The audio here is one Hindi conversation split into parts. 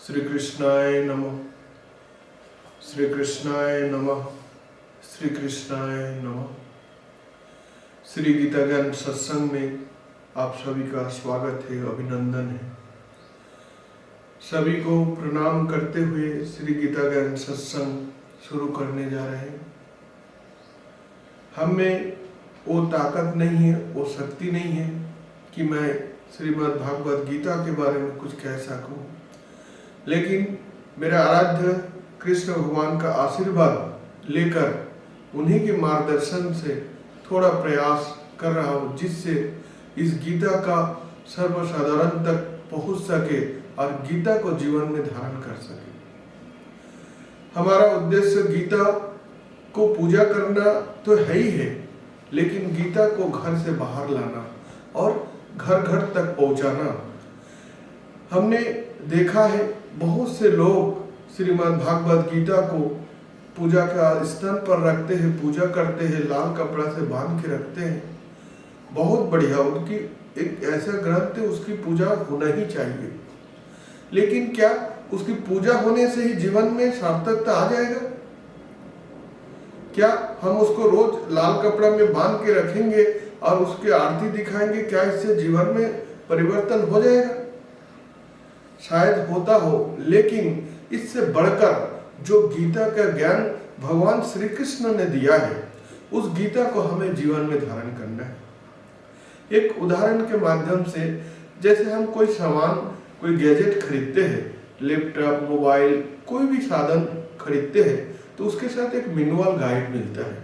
श्री कृष्णाय नमः। श्री कृष्णाय नमः। श्री कृष्णाय नमः। श्री गीता ज्ञान सत्संग में आप सभी का स्वागत है, अभिनंदन है। सभी को प्रणाम करते हुए श्री गीता ज्ञान सत्संग शुरू करने जा रहे हैं। हम में वो ताकत नहीं है, वो शक्ति नहीं है कि मैं श्रीमद् भागवत गीता के बारे में कुछ कह सकूं, लेकिन मेरा आराध्य कृष्ण भगवान का आशीर्वाद लेकर उन्हीं के मार्गदर्शन से थोड़ा प्रयास कर रहा हूँ, जिससे इस गीता का सर्वसाधारण तक पहुँच सके और गीता को जीवन में धारण कर सके। हमारा उद्देश्य गीता को पूजा करना तो है ही है, लेकिन गीता को घर से बाहर लाना और घर घर तक पहुंचाना। हमने देखा है बहुत से लोग श्रीमद् भागवत गीता को पूजा का स्थान पर रखते हैं, पूजा करते हैं, लाल कपड़ा से बांध के रखते हैं। बहुत बढ़िया, उनकी एक ऐसा ग्रंथ है, उसकी पूजा होना ही चाहिए। लेकिन क्या उसकी पूजा होने से ही जीवन में सार्थकता आ जाएगा? क्या हम उसको रोज लाल कपड़ा में बांध के रखेंगे और उसकी आरती दिखाएंगे, क्या इससे जीवन में परिवर्तन हो जाएगा? शायद होता हो, लेकिन इससे बढ़कर जो गीता का ज्ञान भगवान श्री कृष्ण ने दिया है, उस गीता को हमें जीवन में धारण करना है। एक उदाहरण के माध्यम से, जैसे हम कोई सामान, कोई गैजेट खरीदते हैं, लैपटॉप, मोबाइल, कोई भी साधन खरीदते हैं, तो उसके साथ एक मैनुअल गाइड मिलता है।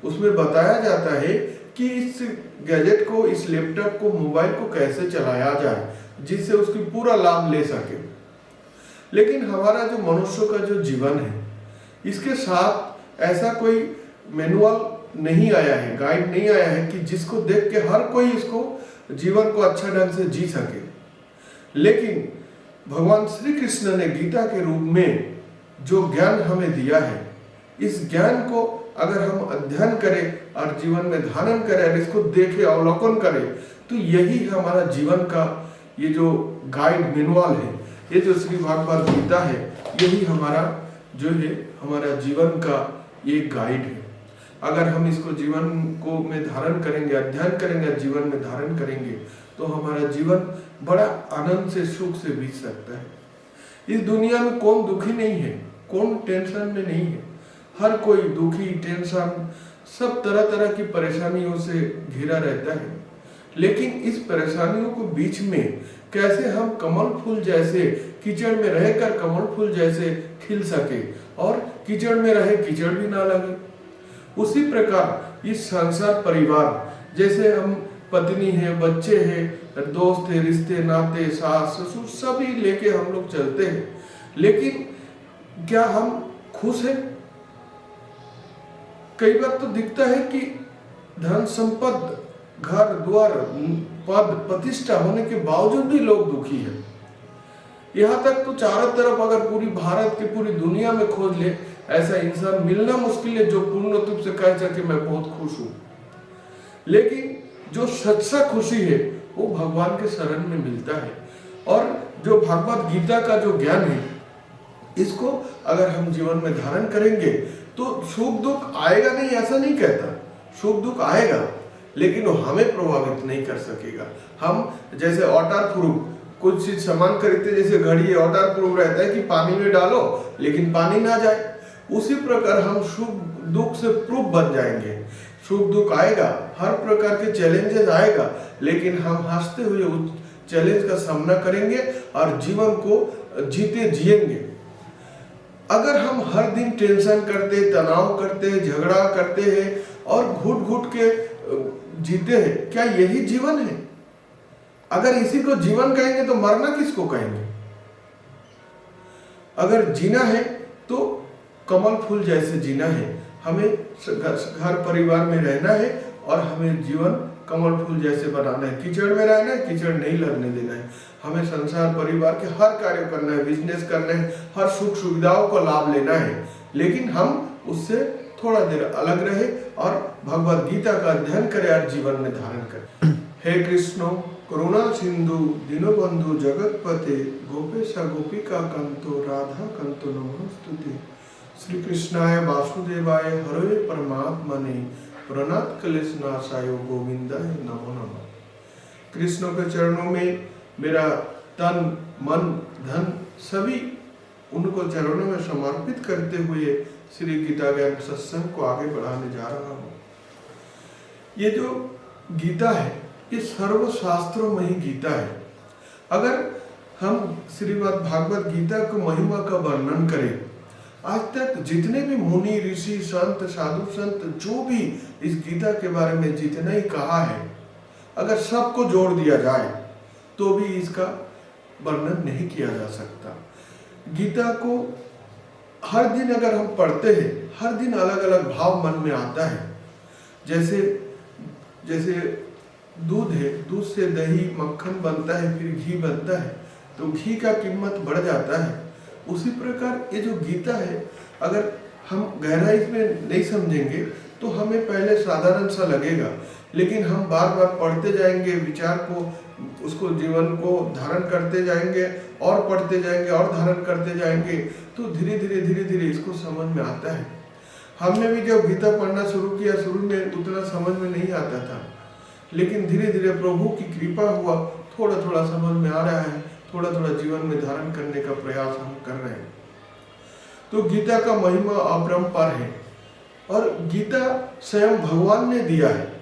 उसमें बताया जाता है कि इस गैजेट को, इस लैपटॉप को, मोबाइल को कैसे चलाया जाए, जिससे उसकी पूरा लाभ ले सके। लेकिन हमारा जो मनुष्य का जो जीवन है, इसके साथ ऐसा कोई मैनुअल नहीं आया है, गाइड नहीं आया है कि जिसको देख के हर कोई इसको जीवन को अच्छा ढंग से जी सके। लेकिन भगवान श्री कृष्ण ने गीता के रूप में जो ज्ञान हमें दिया है, इस ज्ञान को अगर हम अध्ययन करें और जीवन में धारण करें और इसको देखें, अवलोकन करें, तो यही हमारा जीवन का ये जो गाइड मैनुअल है, ये जो श्री भागवत गीता है, यही हमारा जो है हमारा जीवन का ये गाइड है। अगर हम इसको जीवन को में धारण करेंगे, अध्ययन करेंगे, जीवन में धारण करेंगे, तो हमारा जीवन बड़ा आनंद से, सुख से बीत सकता है। इस दुनिया में कौन दुखी नहीं है, कौन टेंशन में नहीं है? हर कोई दुखी, टेंशन, सब तरह तरह की परेशानियों से घिरा रहता है। लेकिन इस परेशानियों को बीच में कैसे हम कमल फूल जैसे कीचड़ में रहकर कमल फूल जैसे खिल सके और कीचड़ में रहे कीचड़ भी ना लगे। उसी प्रकार इस संसार परिवार, जैसे हम पत्नी है, बच्चे हैं, दोस्त है, रिश्ते नाते, सास ससुर, सभी लेके हम लोग चलते हैं। लेकिन क्या हम खुश हैं? कई बार तो दिखता है कि धन संपत्ति, घर द्वार, पद प्रतिष्ठा होने के बावजूद भी लोग दुखी हैं। यहाँ तक तो चारों तरफ अगर पूरी भारत की पूरी दुनिया में खोज ले, ऐसा इंसान मिलना मुश्किल है जो पूर्ण रूप से कह सके मैं बहुत खुश हूँ। लेकिन जो सच्चा खुशी है वो भगवान के शरण में मिलता है। और जो भागवत गीता का जो ज्ञान है, इसको अगर हम जीवन में धारण करेंगे तो सुख दुख आएगा नहीं, ऐसा नहीं कहता, सुख दुख आएगा, लेकिन वो हमें प्रभावित नहीं कर सकेगा। हम जैसे वाटर प्रूफ कुछ चीज सामान खरीदते, जैसे घड़ी वाटर प्रूफ रहता है कि पानी में डालो लेकिन पानी ना जाए, उसी प्रकार हम सुख दुख से प्रूफ बन जाएंगे। सुख दुख आएगा, हर प्रकार के चैलेंजेस आएगा, लेकिन हम हंसते हुए उस चैलेंज का सामना करेंगे और जीवन को जीते जिएंगे। अगर हम हर दिन टेंशन करते, तनाव करते, झगड़ा करते हैं और घुट घुट के जीते हैं, क्या यही जीवन है? अगर इसी को जीवन कहेंगे तो मरना किसको कहेंगे? अगर जीना है तो कमल फूल जैसे जीना है। हमें घर परिवार में रहना है और हमें जीवन कमल फूल जैसे बनाना है। कीचड़ में रहना है, कीचड़ नहीं लगने देना है। हमें संसार परिवार के हर कार्य करना है, बिजनेस करना है, हर सुख सुविधाओं का लाभ लेना है, लेकिन हम उससे थोड़ा देर अलग रहे और भगवत गीता का अध्ययन करें और जीवन में धारण करें। हे कृष्ण करुणा सिंधु दीनबंधु जगतपते गोपेश गोपिका कंतो राधा कंतो नमोस्तुते। श्री कृष्णाय वासुदेवाय हरे परमात्मने प्रणत क्लेश नाशाय गोविंदाय नमो नमः। कृष्ण के चरणों में मेरा तन मन धन सभी उनको चरणों में समर्पित करते हुए श्री गीता ज्ञान सत्संग को आगे बढ़ाने जा रहा हूँ। ये जो गीता है ये सर्वशास्त्रों में ही गीता है। अगर हम श्रीमद् भागवत गीता को महिमा का वर्णन करें, आज तक जितने भी मुनि ऋषि संत साधु संत जो भी इस गीता के बारे में जितना ही कहा है, अगर सबको जोड़ दिया जाए तो भी इसका वर्णन नहीं किया जा सकता। गीता को हर दिन अगर हम पढ़ते हैं, हर दिन अलग अलग भाव मन में आता है। जैसे दूध है, दूध से दही मक्खन बनता है, फिर घी बनता है, तो घी का कीमत बढ़ जाता है। उसी प्रकार ये जो गीता है, अगर हम गहराई में नहीं समझेंगे तो हमें पहले साधारण सा लगेगा, लेकिन हम बार बार पढ़ते जाएंगे, विचार को उसको जीवन को धारण करते जाएंगे और पढ़ते जाएंगे और धारण करते जाएंगे, तो धीरे धीरे इसको समझ में आता है। हमने भी जब गीता पढ़ना शुरू किया, शुरू में उतना समझ में नहीं आता था, लेकिन धीरे धीरे प्रभु की कृपा हुआ, थोड़ा थोड़ा समझ में आ रहा है, थोड़ा थोड़ा जीवन में धारण करने का प्रयास हम कर रहे हैं। तो गीता का महिमा अपरंपार है और गीता स्वयं भगवान ने दिया है।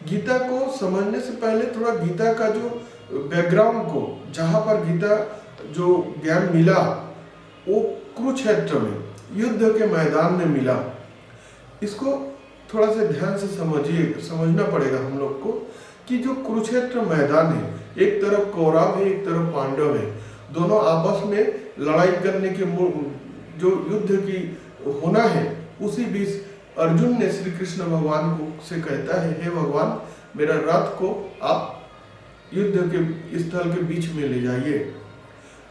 गीता को समझने से पहले थोड़ा गीता का जो बैकग्राउंड को, जहाँ पर गीता जो ज्ञान मिला वो कुरुक्षेत्र में युद्ध के मैदान में मिला। इसको थोड़ा सा ध्यान से समझना पड़ेगा हम लोग को कि जो कुरुक्षेत्र मैदान है, एक तरफ कौरव है, एक तरफ पांडव है, दोनों आपस में लड़ाई करने के जो युद्ध की होना है, उसी बीच अर्जुन ने श्री कृष्ण भगवान को से कहता है, हे भगवान मेरा रथ को आप युद्ध के स्थल के बीच में ले जाइए।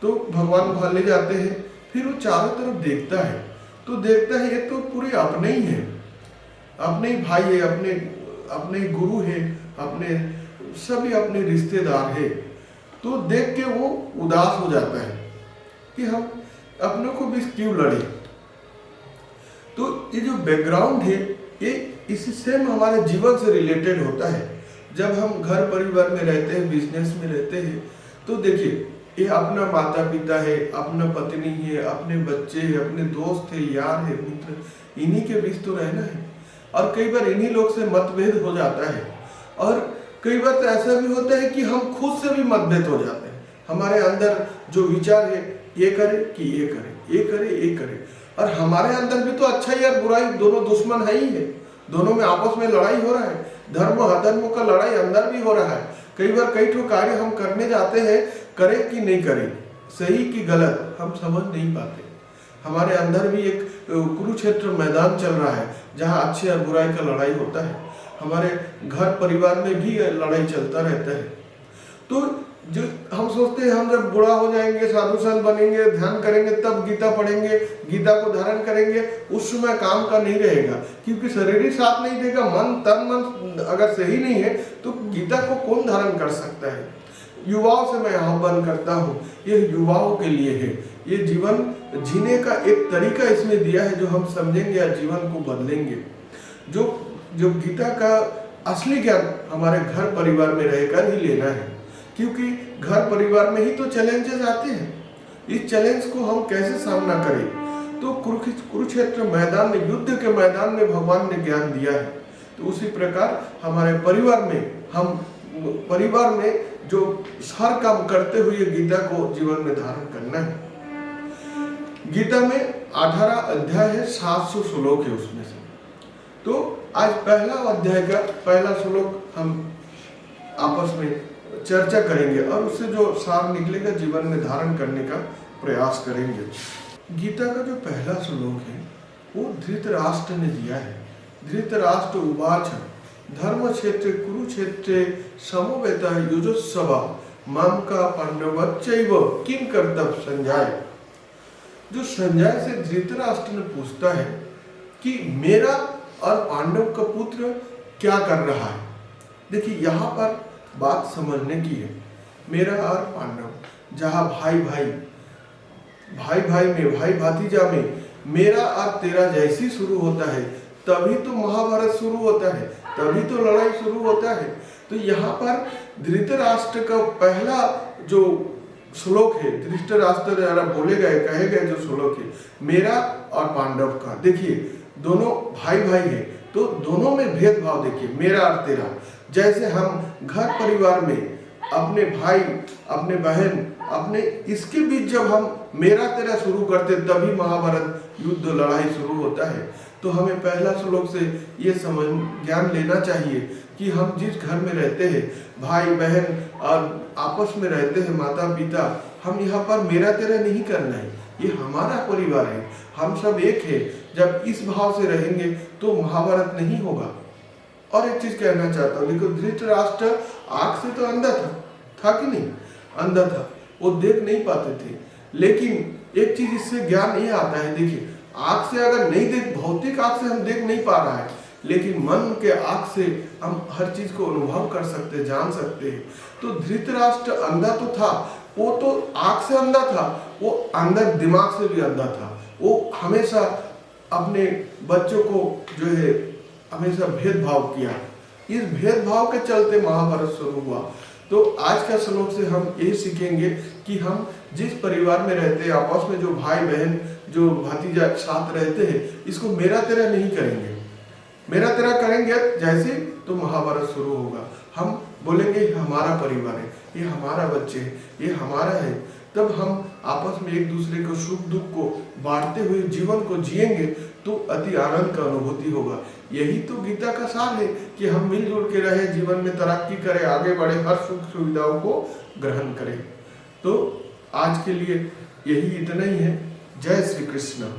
तो भगवान वहां ले जाते हैं, फिर वो चारों तरफ देखता है, तो देखता है ये तो पूरे अपने ही है, अपने ही भाई है, अपने ही गुरु है, अपने सभी अपने रिश्तेदार है। तो देख के वो उदास हो जाता है कि हम अपनों को भी क्यों लड़े। तो ये जो बैकग्राउंड है ये इसी से हमारे जीवन से रिलेटेड होता है। जब हम घर परिवार में रहते हैं, बिजनेस में रहते हैं, तो देखिए ये अपना माता पिता है, अपना पत्नी है, अपने बच्चे है, अपने दोस्त है, यार है, मित्र, इन्हीं के बीच तो रहना है। और कई बार इन्हीं लोग से मतभेद हो जाता है, और कई बार तो ऐसा भी होता है कि हम खुद से भी मतभेद हो जाते हैं। हमारे अंदर जो विचार है, ये करे कि ये करे, ये करे ये करे, और हमारे अंदर भी तो अच्छाई और बुराई दोनों दुश्मन है ही है, दोनों में आपस में लड़ाई हो रहा है, धर्म अधर्म का लड़ाई अंदर भी हो रहा है। कई बार कई ठो कार्य हम करने जाते हैं, करें कि नहीं करें, सही कि गलत हम समझ नहीं पाते। हमारे अंदर भी एक कुरुक्षेत्र मैदान चल रहा है, जहाँ अच्छे और बुराई का लड़ाई होता है। हमारे घर परिवार में भी लड़ाई चलता रहता है। तो जो हम सोचते हैं हम जब बूढ़ा हो जाएंगे, साधु संत बनेंगे, ध्यान करेंगे, तब गीता पढ़ेंगे, गीता को धारण करेंगे, उस समय काम का नहीं रहेगा, क्योंकि शरीर ही साथ नहीं देगा। मन तन मन अगर सही नहीं है तो गीता को कौन धारण कर सकता है। युवाओं से मैं आह्वान करता हूँ, ये युवाओं के लिए है, ये जीवन जीने का एक तरीका इसमें दिया है जो हम समझेंगे या जीवन को बदलेंगे। जो गीता का असली ज्ञान हमारे घर परिवार में रहकर ही लेना है, क्योंकि घर परिवार में ही तो चैलेंजेस आते हैं। इस चैलेंज को हम कैसे सामना करें, तो कुरुक्षेत्र मैदान में, युद्ध के मैदान में भगवान ने ज्ञान दिया है। तो उसी प्रकार हमारे परिवार में जो हर काम करते हुए गीता को जीवन में धारण करना है। गीता में 18 अध्याय है, 700 श्लोक है उसमें से। तो आज पहला अध्याय का पहला श्लोक हम आपस में चर्चा करेंगे और उससे जो सार निकलेगा जीवन में धारण करने का प्रयास करेंगे। गीता का जो पहला श्लोक है वो धृतराष्ट्र ने दिया है। धृतराष्ट्र उवाच धर्म क्षेत्र कुरुक्षेत्रे समवेत युजोत्सव माम का पांडवच्चैव किम कर्तव्य संजय। जो संजय से धृतराष्ट्र ने पूछता है कि मेरा और पांडव का पुत्र क्या कर रहा है। देखिए यहाँ पर बात समझने की है। मेरा और पांडव, जहाँ भाई भाई में, भाई भतीजा में मेरा और तेरा जैसी शुरू होता है, तभी तो महाभारत शुरू होता है, तभी तो लड़ाई शुरू होता है। तो यहाँ पर धृतराष्ट्र का पहला जो श्लोक है, धृतराष्ट्र द्वारा बोले गए, कहे गए जो श्लोक है, मेरा और पांडव का, देखिए दोनों भाई है, तो दोनों में भेदभाव देखिए, मेरा और तेरा। जैसे हम घर परिवार में अपने भाई, अपने बहन, अपने इसके बीच जब हम मेरा तेरा शुरू करते, तभी महाभारत युद्ध लड़ाई शुरू होता है। तो हमें पहला श्लोक से ये समझ ज्ञान लेना चाहिए कि हम जिस घर में रहते हैं, भाई बहन और आपस में रहते हैं, माता पिता, हम यहाँ पर मेरा तेरा नहीं करना है, ये हमारा परिवार है, हम सब एक है। जब इस भाव से रहेंगे तो महाभारत नहीं होगा। और एक चीज कहना चाहता हूँ, देखो धृतराष्ट्र आंख से तो अंधा था कि नहीं, अंधा था, वो देख नहीं पाते थे। लेकिन एक चीज इससे ज्ञान ये आता है, देखिए आंख से अगर नहीं देख, भौतिक आंख से हम देख नहीं पा रहा है, लेकिन मन के आंख से हम हर चीज को अनुभव कर सकते, जान सकते हैं। तो धृतराष्ट्र अंधा तो था, वो तो आंख से अंधा था, वो अंदर दिमाग से भी अंधा था। वो हमेशा अपने बच्चों को जो है हमेशा भेदभाव किया, इस भेदभाव के चलते महाभारत शुरू हुआ। तो आज का श्लोक से हम यही सीखेंगे कि हम जिस परिवार में रहते हैं, आपस में जो भाई बहन, जो भतीजा साथ रहते हैं, इसको मेरा तेरा नहीं करेंगे। मेरा तेरा करेंगे जैसे तो महाभारत शुरू होगा। हम बोलेंगे ये हमारा परिवार है, ये हमारा बच्चे है, ये हमारा है। तब हम आपस में एक दूसरे को सुख दुख को बांटते हुए जीवन को जिएंगे तो अति आनंद का अनुभूति होगा। यही तो गीता का सार है कि हम मिलजुल के रहे, जीवन में तरक्की करें, आगे बढ़े, हर सुख सुविधाओं को ग्रहण करें। तो आज के लिए यही इतना ही है। जय श्री कृष्ण।